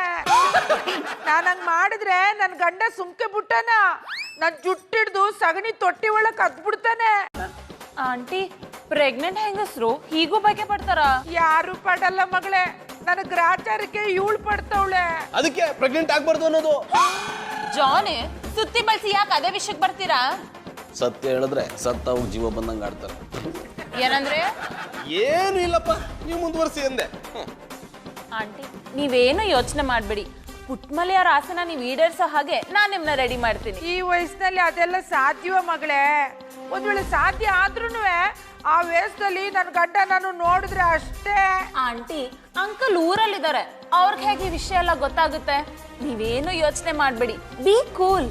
ನಾನು ಹಂಗ್ ಮಾಡಿದ್ರೆ ನನ್ ಗಂಡ ಸುಮ್ಕೆ ಬಿಟ್ಟನ, ನನ್ ಜುಟ್ಟಿಡ್ದು ಸಗಣಿ ತೊಟ್ಟಿ ಒಳಗ್ ಕದ್ಬಿಡ್ತಾನೆ. ಆಂಟಿ, ಪ್ರೆಗ್ನೆಂಟ್ ಹೆಂಗಸ್ರು ಹೀಗೂ ಬಗೆ ಪಡ್ತಾರ? ಯಾರು ಪಡಲ್ಲ ಮಗಳೇ, ನನ್ನ ಗ್ರಾಚಾರಕ್ಕೆ ಇವಳು ಪಡ್ತವಳೆ. ಅದಕ್ಕೆ ಪ್ರೆಗ್ನೆಂಟ್ ಆಗ್ಬಾರ್ದು ಅನ್ನೋದು. ಜಾನಿ, ಸುತ್ತಿ ಬಳಸಿ ಯಾಕೆ ಅದೇ ವಿಷಯಕ್ಕೆ ಬರ್ತೀರಾ? ಸತ್ಯ ಹೇಳಿದ್ರೆ ಸತ್ತವ್ರು ಜೀವ ಬಂದಂಗೆ ಆಡ್ತಾರೆ. ಏನಂದ್ರೆ? ಏನು ಇಲ್ಲಪ್ಪ, ನೀವು ಮುಂದುವರಿಸಿ ಅಂದೆ. ಆಂಟಿ, ನೀವೇನು ಯೋಚನೆ ಮಾಡ್ಬೇಡಿ. ಪುಟ್ಮಲಿ ಅವ್ರ ಆಸೆನ ನೀವು ಈಡೇರಿಸೋ ಹಾಗೆ ನಾನ್ ನಿಮ್ನ ರೆಡಿ ಮಾಡ್ತೀನಿ. ಈ ವಯಸ್ಸಿನಲ್ಲಿ ಅದೆಲ್ಲ ಸಾಧ್ಯವ ಮಗಳೇ? ಒಂದ್ ವೇಳೆ ಸಾಧ್ಯ ಆದ್ರೂನು ಆ ವಯಸ್ಸಲ್ಲಿ ನನ್ನ ಗಂಡ ನಾನು ನೋಡಿದ್ರೆ ಅಷ್ಟೇ. ಆಂಟಿ, ಅಂಕಲ್ ಊರಲ್ಲಿದ್ದಾರೆ, ಅವ್ರಿಗೆ ಹೇಗೆ ಈ ವಿಷಯ ಎಲ್ಲ ಗೊತ್ತಾಗುತ್ತೆ? ನೀವೇನು ಯೋಚನೆ ಮಾಡ್ಬೇಡಿ, ಬಿ ಕೂಲ್.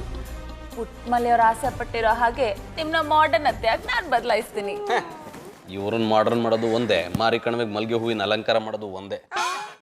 ಪುಟ್ಮಲಿ ಅವ್ರ ಆಸೆ ಪಟ್ಟಿರೋ ಹಾಗೆ ನಿಮ್ನ ಮಾಡರ್ನ್ ಅತ್ತೆಯಾಗಿ ನಾನ್ ಬದಲಾಯಿಸ್ತೀನಿ. ಇವ್ರನ್ನ ಮಾಡ್ರನ್ ಮಾಡೋದು ಒಂದೇ, ಮಾರಿ ಕಣಿವೆಗೆ ಮಲ್ಗೆ ಹೂವಿನ ಅಲಂಕಾರ ಮಾಡೋದು ಒಂದೇ.